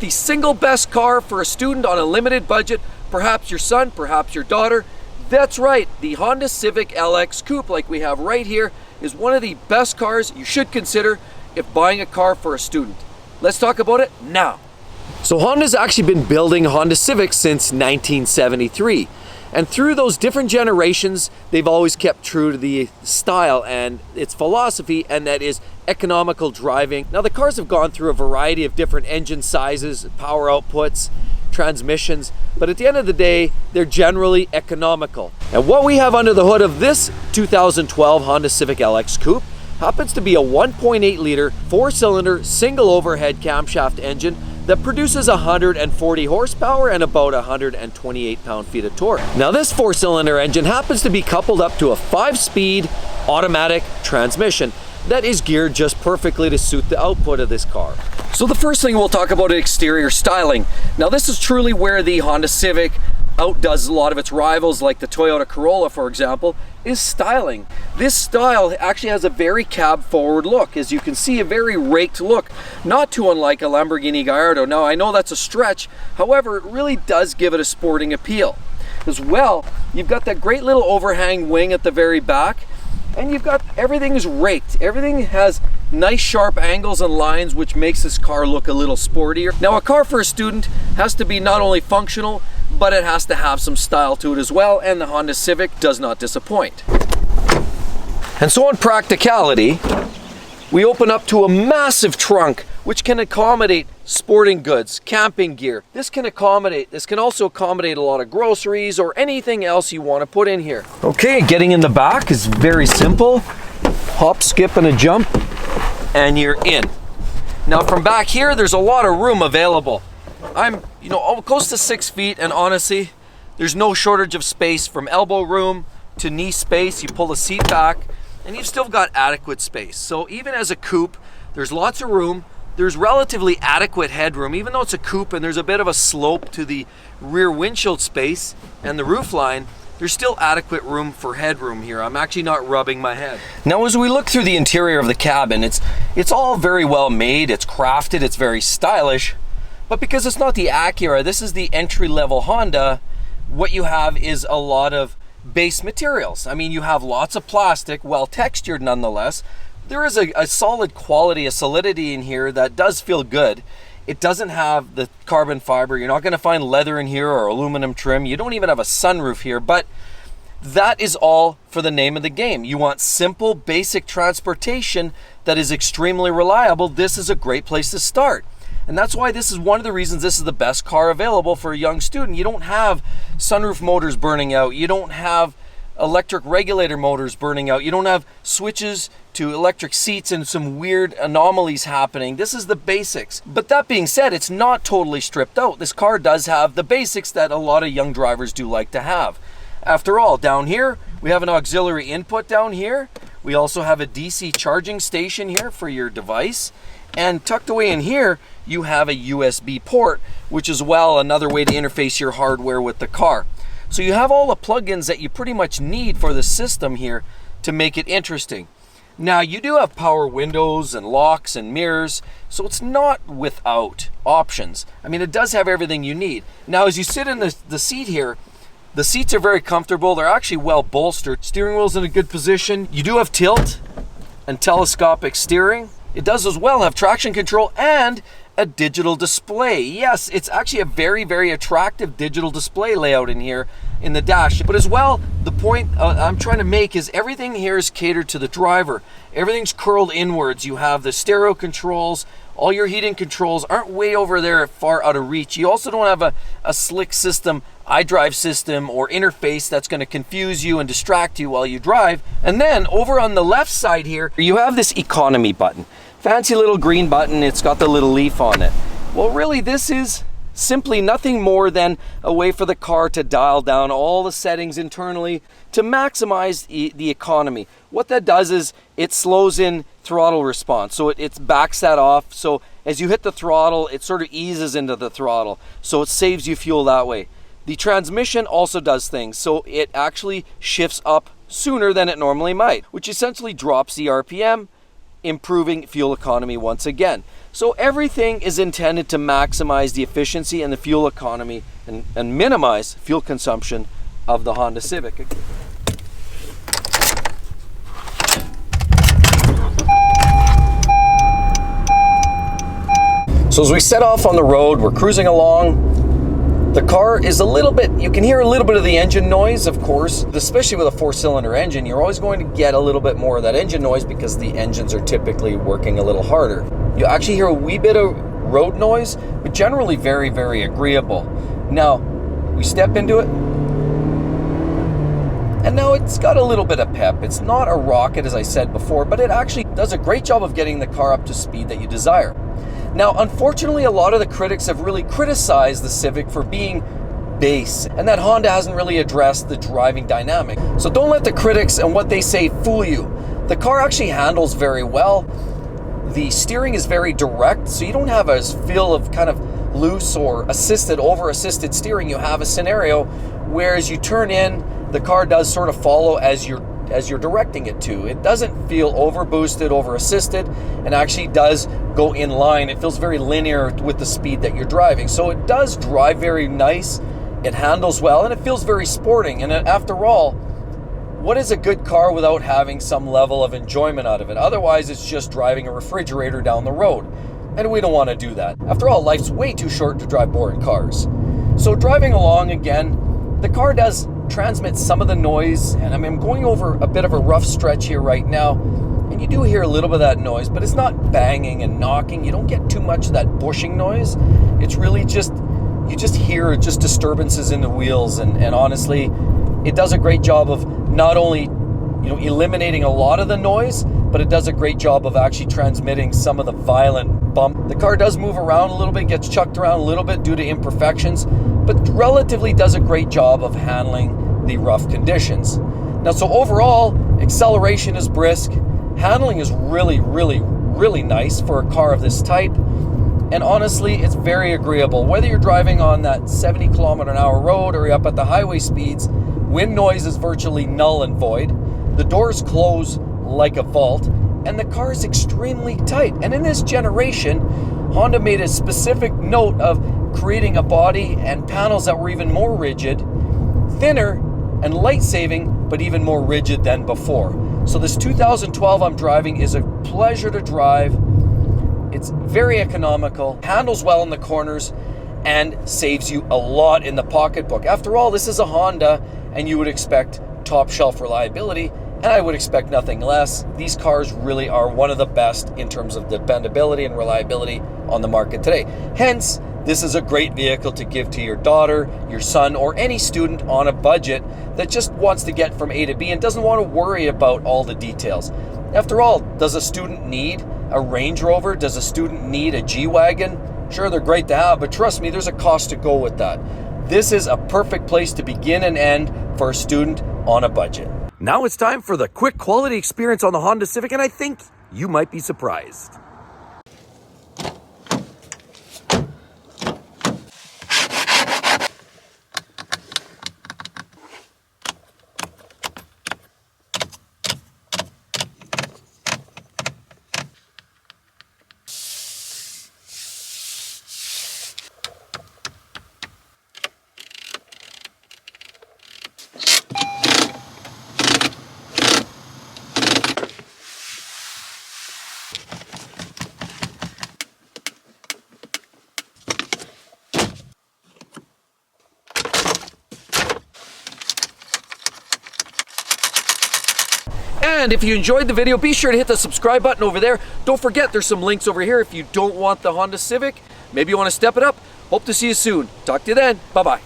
The single best car for a student on a limited budget, perhaps your son, perhaps your daughter. That's right, the Honda Civic LX Coupe, like we have right here, is one of the best cars you should consider if buying a car for a student. Let's talk about it now. So Honda's actually been building Honda Civics since 1973. And through those different generations, they've always kept true to the style and its philosophy, and that is economical driving. Now the cars have gone through a variety of different engine sizes, power outputs, transmissions, but at the end of the day, they're generally economical. And what we have under the hood of this 2012 Honda Civic LX Coupe happens to be a 1.8 liter, 4-cylinder, single overhead camshaft engine that produces 140 horsepower and about 128 pound-feet of torque. Now this 4-cylinder engine happens to be coupled up to a 5-speed automatic transmission that is geared just perfectly to suit the output of this car. So the first thing we'll talk about is exterior styling. Now this is truly where the Honda Civic outdoes a lot of its rivals, like the Toyota Corolla, for example, is styling. This style actually has a very cab forward look. As you can see, a very raked look, not too unlike a Lamborghini Gallardo. Now I know that's a stretch, however, it really does give it a sporting appeal. As well, you've got that great little overhang wing at the very back, and you've got everything is raked. Everything has nice sharp angles and lines, which makes this car look a little sportier. Now a car for a student has to be not only functional, but it has to have some style to it as well, and the Honda Civic does not disappoint. And so on practicality, we open up to a massive trunk which can accommodate sporting goods, camping gear. This can also accommodate a lot of groceries or anything else you want to put in here. Okay, getting in the back is very simple. Hop, skip, and a jump, and you're in. Now from back here, there's a lot of room available. I'm, close to 6 feet, and honestly, there's no shortage of space from elbow room to knee space. You pull the seat back, and you've still got adequate space. So even as a coupe, there's lots of room. There's relatively adequate headroom, even though it's a coupe and there's a bit of a slope to the rear windshield space and the roof line. There's still adequate room for headroom here. I'm actually not rubbing my head. Now, as we look through the interior of the cabin, it's all very well made, it's crafted, it's very stylish. But because it's not the Acura, this is the entry-level Honda, what you have is a lot of base materials. I mean, you have lots of plastic, well textured nonetheless. There is a solid quality, a solidity in here that does feel good. It doesn't have the carbon fiber. You're not going to find leather in here or aluminum trim. You don't even have a sunroof here, but that is all for the name of the game. You want simple, basic transportation that is extremely reliable. This is a great place to start. And that's why this is one of the reasons this is the best car available for a young student. You don't have sunroof motors burning out. You don't have electric regulator motors burning out. You don't have switches to electric seats and some weird anomalies happening. This is the basics. But that being said, it's not totally stripped out. This car does have the basics that a lot of young drivers do like to have. After all, down here, we have an auxiliary input down here. We also have a DC charging station here for your device. And tucked away in here, you have a USB port, which is another way to interface your hardware with the car. So you have all the plugins that you pretty much need for the system here to make it interesting. Now you do have power windows and locks and mirrors, so it's not without options. I mean, it does have everything you need. Now as you sit in the seat here, the seats are very comfortable. They're actually well bolstered. Steering wheel's in a good position. You do have tilt and telescopic steering. It does as well have traction control and a digital display. Yes, it's actually a very, very attractive digital display layout in here in the dash. But as well, the point I'm trying to make is everything here is catered to the driver. Everything's curled inwards. You have the stereo controls. All your heating controls aren't way over there far out of reach. You also don't have a slick system, iDrive system or interface that's going to confuse you and distract you while you drive. And then over on the left side here, you have this economy button. Fancy little green button. It's got the little leaf on it. Well, really, this is simply nothing more than a way for the car to dial down all the settings internally to maximize the economy. What that does is it slows in throttle response. So it backs that off. So as you hit the throttle, it sort of eases into the throttle. So it saves you fuel that way. The transmission also does things. So it actually shifts up sooner than it normally might, which essentially drops the RPM, improving fuel economy once again. So everything is intended to maximize the efficiency and the fuel economy and minimize fuel consumption of the Honda Civic. So as we set off on the road, we're cruising along. The car is a little bit, you can hear a little bit of the engine noise, of course. Especially with a 4-cylinder engine, you're always going to get a little bit more of that engine noise because the engines are typically working a little harder. You actually hear a wee bit of road noise, but generally very, very agreeable. Now, we step into it, and now it's got a little bit of pep. It's not a rocket, as I said before, but it actually does a great job of getting the car up to speed that you desire. Now, unfortunately, a lot of the critics have really criticized the Civic for being base, and that Honda hasn't really addressed the driving dynamic. So don't let the critics and what they say fool you. The car actually handles very well. The steering is very direct, so you don't have a feel of kind of loose or over-assisted steering. You have a scenario where as you turn in, the car does sort of follow as you're directing it to. It doesn't feel over-boosted, over-assisted, and actually does go in line. It feels very linear with the speed that you're driving. So it does drive very nice, it handles well, and it feels very sporting. And after all, what is a good car without having some level of enjoyment out of it? Otherwise, it's just driving a refrigerator down the road. And we don't want to do that. After all, life's way too short to drive boring cars. So driving along again, the car does transmit some of the noise, and I'm going over a bit of a rough stretch here right now, and you do hear a little bit of that noise, but it's not banging and knocking. You don't get too much of that bushing noise. It's really just, you just hear just disturbances in the wheels, and honestly, it does a great job of not only eliminating a lot of the noise, but it does a great job of actually transmitting some of the violent bump. The car does move around a little bit, gets chucked around a little bit due to imperfections, but relatively does a great job of handling the rough conditions. Now, so overall, acceleration is brisk, handling is really, really, really nice for a car of this type, and honestly, it's very agreeable. Whether you're driving on that 70 kilometer an hour road or you're up at the highway speeds, wind noise is virtually null and void. The doors close like a vault, and the car is extremely tight. And in this generation, Honda made a specific note of creating a body and panels that were even more rigid, thinner, and light-saving, but even more rigid than before. So this 2012 I'm driving is a pleasure to drive. It's very economical, handles well in the corners, and saves you a lot in the pocketbook. After all, this is a Honda, and you would expect top shelf reliability, and I would expect nothing less. These cars really are one of the best in terms of dependability and reliability on the market today. Hence, this is a great vehicle to give to your daughter, your son, or any student on a budget that just wants to get from A to B and doesn't want to worry about all the details. After all, does a student need a Range Rover? Does a student need a G-Wagon? Sure, they're great to have, but trust me, there's a cost to go with that. This is a perfect place to begin and end for a student on a budget. Now it's time for the quick quality experience on the Honda Civic, and I think you might be surprised. And if you enjoyed the video, be sure to hit the subscribe button over there. Don't forget, there's some links over here if you don't want the Honda Civic. Maybe you want to step it up. Hope to see you soon. Talk to you then. Bye-bye.